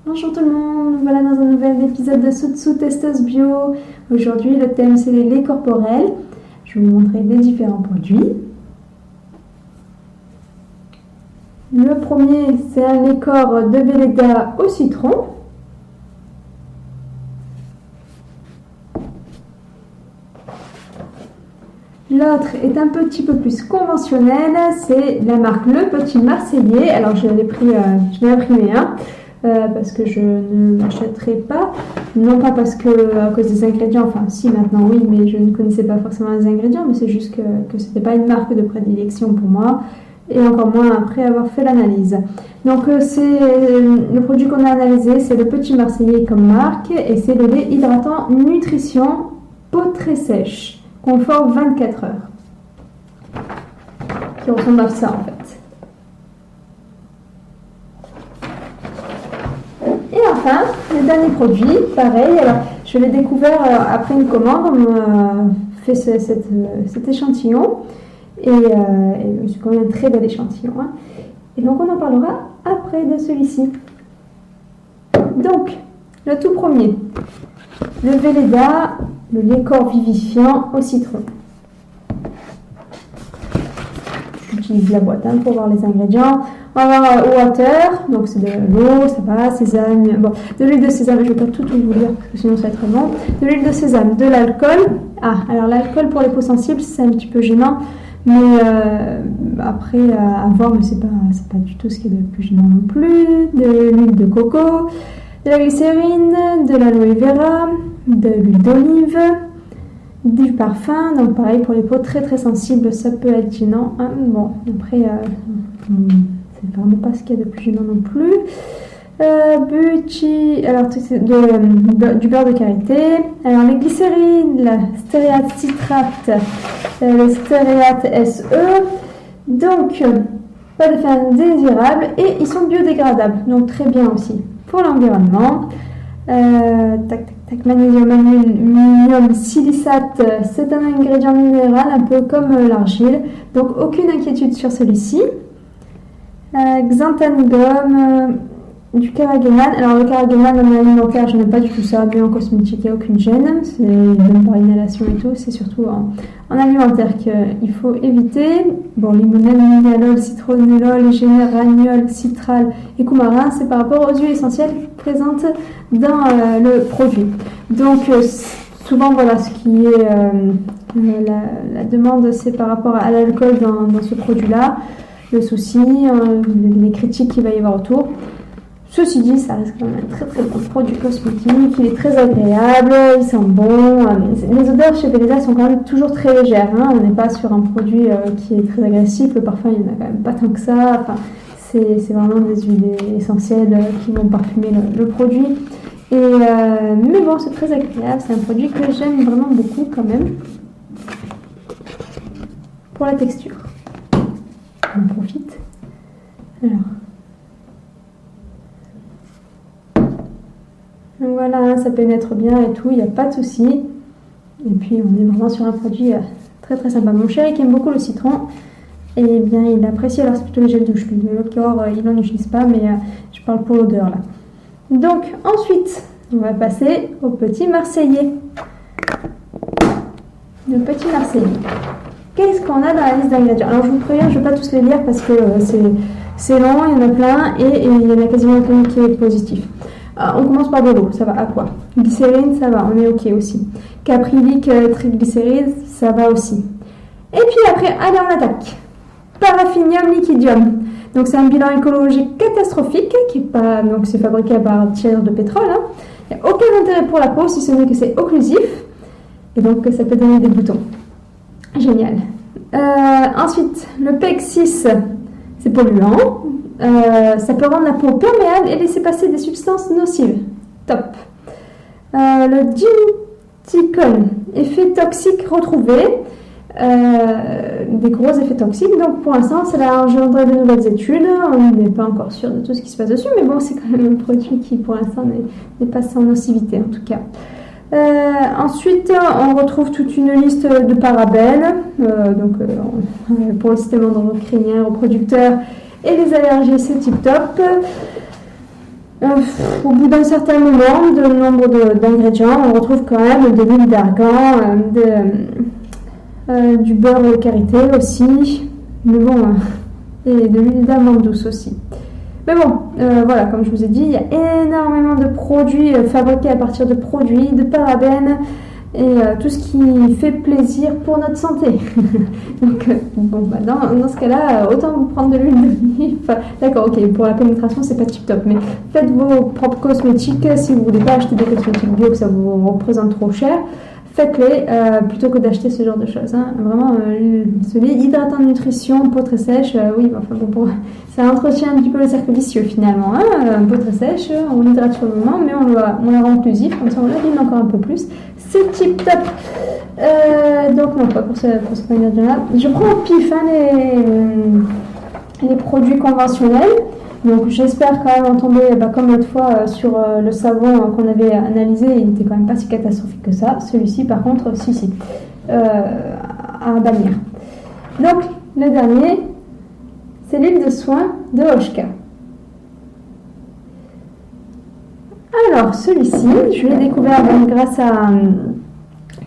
Bonjour tout le monde, voilà dans un nouvel épisode de Soutsu Testeuse Bio. Aujourd'hui le thème c'est les laits corporels. Je vais vous montrer les différents produits. Le premier c'est un lait corps de Velleda au citron. L'autre est un petit peu plus conventionnel, c'est la marque Le Petit Marseillais. Alors je l'ai imprimé parce que je ne l'achèterai pas, non pas parce que à cause des ingrédients, enfin si maintenant oui, mais je ne connaissais pas forcément les ingrédients, mais c'est juste que c'était pas une marque de prédilection pour moi, et encore moins après avoir fait l'analyse. Donc c'est le produit qu'on a analysé, c'est Le Petit Marseillais comme marque, et c'est le lait hydratant nutrition peau très sèche, confort 24 heures, qui ressemble à ça en fait. Et enfin, le dernier produit, pareil, alors je l'ai découvert après une commande, on m'a fait cet échantillon, et c'est quand même un très bel échantillon. Et donc on en parlera après de celui-ci. Donc, le tout premier, le Velleda, le lait corps vivifiant au citron. J'utilise la boîte pour voir les ingrédients. On va avoir water, donc c'est de l'eau, ça va, sésame, bon, de l'huile de sésame, je ne vais pas tout vous lire parce que sinon ça va être très long. De l'huile de sésame, de l'alcool. Alors l'alcool pour les peaux sensibles, c'est un petit peu gênant, mais après à voir, mais c'est pas du tout ce qui est de plus gênant non plus. De l'huile de coco, de la glycérine, de l'aloe vera, de l'huile d'olive, du parfum. Donc pareil pour les peaux très très sensibles, ça peut être gênant. Bon, après c'est vraiment pas ce qu'il y a de plus gênant non plus. Alors du beurre de karité. Alors les glycérines, la stéréate citrate, le stéréate SE. Donc pas d'effet indésirable et ils sont biodégradables, donc très bien aussi pour l'environnement. Magnésium aluminium silicate, c'est un ingrédient minéral un peu comme l'argile, donc aucune inquiétude sur celui-ci. Xanthan du carragénane. Alors le carragénane en alimentaire, je n'aime pas du tout ça, mais en cosmétique, il n'y a aucune gêne, c'est même par inhalation et tout, c'est surtout en alimentaire qu'il faut éviter. Bon, limonène, lignalol, citronellol, géraniol, citral et coumarin, c'est par rapport aux huiles essentielles présentes dans le produit. Donc souvent voilà, ce qui est la demande, c'est par rapport à l'alcool dans ce produit-là. Le souci, les critiques qu'il va y avoir autour. Ceci dit, ça reste quand même un très très bon produit cosmétique, il est très agréable, il sent bon. Les odeurs chez Velleda sont quand même toujours très légères, on n'est pas sur un produit qui est très agressif, le parfum il n'y en a quand même pas tant que ça. Enfin, c'est vraiment des huiles essentielles qui vont parfumer le produit. Mais bon, c'est très agréable, c'est un produit que j'aime vraiment beaucoup quand même. Pour la texture. On profite. Alors. Donc voilà, ça pénètre bien et tout, il n'y a pas de souci. Et puis on est vraiment sur un produit très très sympa. Mon chéri qui aime beaucoup le citron, et bien il apprécie, alors c'est plutôt les gels douche. Le corps, il n'en utilise pas, mais je parle pour l'odeur là. Donc ensuite, on va passer au Petit Marseillais. Le Petit Marseillais. Qu'est-ce qu'on a dans la liste d'ingrédients? Alors je vous préviens, je ne vais pas tous les lire parce que c'est long, il y en a plein et il y en a quasiment aucun qui est positif. On commence par de l'eau, ça va. Aqua. Glycérine, ça va, on est ok aussi. Caprylique, triglycéride, ça va aussi. Et puis après, allez on attaque. Paraffinium liquidium. Donc c'est un bilan écologique catastrophique qui est pas, donc c'est fabriqué à partir de pétrole. Il n'y a aucun intérêt pour la peau si ce n'est que c'est occlusif et donc ça peut donner des boutons. Génial. Ensuite, le PEG6, c'est polluant. Ça peut rendre la peau perméable et laisser passer des substances nocives. Top. Le diméthicone, effet toxique retrouvé. Des gros effets toxiques. Donc pour l'instant, ça va engendrer de nouvelles études. On n'est pas encore sûr de tout ce qui se passe dessus, mais bon, c'est quand même un produit qui pour l'instant n'est pas sans nocivité en tout cas. Ensuite, on retrouve toute une liste de parabènes, pour le système endocrinien, reproducteur et les allergies, c'est tip top. Ensuite, on retrouve toute une liste de parabènes, pour le système endocrinien, reproducteur et les allergies, c'est tip top. Donc pour le système endocrinien, reproducteur et les allergies, c'est tip top. Et les allergies, c'est tip top. Au bout d'un certain moment, de nombre d'ingrédients, on retrouve quand même de l'huile d'argan, du beurre de karité aussi, mais bon, et de l'huile d'amande douce aussi. Mais bon, voilà, comme je vous ai dit, il y a énormément de produits fabriqués à partir de produits, de parabènes et tout ce qui fait plaisir pour notre santé. Donc, bon, bah dans ce cas-là, autant vous prendre de l'huile d'olive. D'accord, ok, pour la pénétration, c'est pas tip top, mais faites vos propres cosmétiques. Si vous voulez pas acheter des cosmétiques bio, que ça vous représente trop cher, faites-les plutôt que d'acheter ce genre de choses. Hein. Vraiment, ce lait hydratant de nutrition, peau très sèche, oui, enfin bon, ça entretient un petit peu le cercle vicieux finalement. Hein. Peau très sèche, on l'hydrate sur le moment, mais on la rend inclusif, comme ça on l'abîme encore un peu plus. C'est tip top. Donc non, pas pour ce ingrédient-là. Je prends au pif les produits conventionnels. Donc j'espère quand même en tomber, comme l'autre fois, sur le savon qu'on avait analysé, il n'était quand même pas si catastrophique que ça. Celui-ci par contre, si, à bannir. Donc le dernier, c'est l'huile de soin de Hoshka. Alors celui-ci, je l'ai découvert grâce à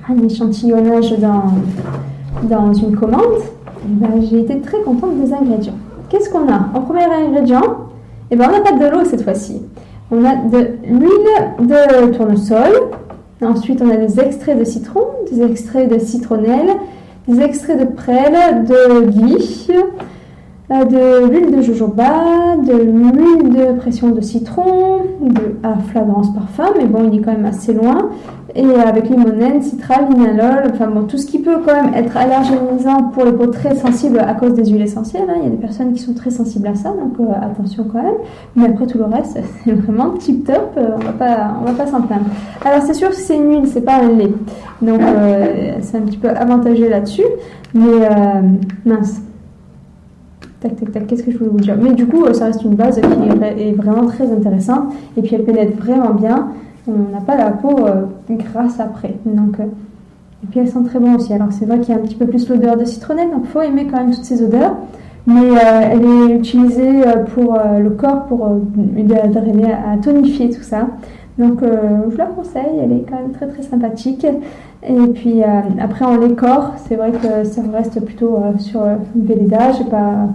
un échantillonnage dans une commande. J'ai été très contente des ingrédients. Qu'est-ce qu'on a? En premier ingrédient, on n'a pas de l'eau cette fois-ci. On a de l'huile de tournesol. Ensuite, on a des extraits de citron, des extraits de citronnelle, des extraits de prêle, de ghee, de l'huile de jojoba, de l'huile de pression de citron, à flagrance parfum, mais bon, il est quand même assez loin. Et avec limonène, citral, linalol, enfin bon, tout ce qui peut quand même être allergénisant pour les peaux très sensibles à cause des huiles essentielles. Hein. Il y a des personnes qui sont très sensibles à ça, donc attention quand même. Mais après tout le reste, c'est vraiment tip top, on va pas s'en plaindre. Alors c'est sûr que c'est une huile, c'est pas un lait. Donc c'est un petit peu avantageux là-dessus. Mais mince. Tac, qu'est-ce que je voulais vous dire? Mais du coup, ça reste une base qui est vraiment très intéressante. Et puis elle pénètre vraiment bien. On n'a pas la peau grasse après. Donc, et puis elle sent très bon aussi. Alors c'est vrai qu'il y a un petit peu plus l'odeur de citronnelle, donc il faut aimer quand même toutes ces odeurs. Mais elle est utilisée pour le corps, pour aider à tonifier tout ça. Donc je la conseille, elle est quand même très très sympathique. Et puis après en lait-corps, c'est vrai que ça reste plutôt sur Velleda. Je n'ai pas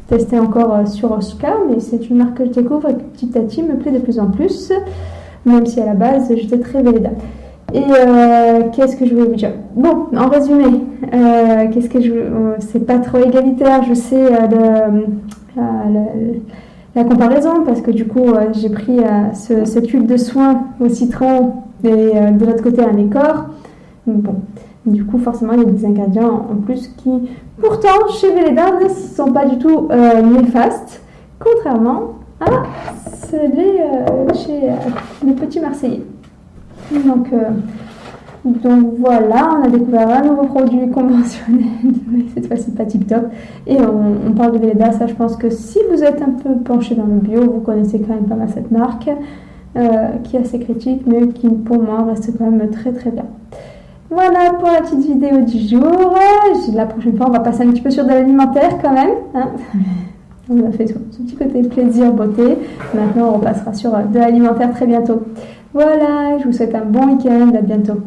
testé encore sur Hoshka, mais c'est une marque que je découvre et qui petit à petit me plaît de plus en plus. Même si à la base j'étais très Velleda. Et qu'est-ce que je voulais vous dire? Bon, en résumé, c'est pas trop égalitaire, je sais, la comparaison, parce que du coup j'ai pris cette huile de soin au citron et de l'autre côté un lait-corps. Bon, du coup forcément il y a des ingrédients en plus qui, pourtant chez Velleda, ne sont pas du tout néfastes, contrairement à celui chez les petits Marseillais. Donc voilà, on a découvert un nouveau produit conventionnel, mais cette fois-ci pas tip top. Et on parle de Velleda, ça je pense que si vous êtes un peu penché dans le bio, vous connaissez quand même pas mal cette marque, qui est assez critique, mais qui pour moi reste quand même très très bien. Voilà pour la petite vidéo du jour. La prochaine fois, on va passer un petit peu sur de l'alimentaire quand même. Hein. On a fait ce petit côté plaisir, beauté. Maintenant, on repassera sur de l'alimentaire très bientôt. Voilà, je vous souhaite un bon week-end. À bientôt.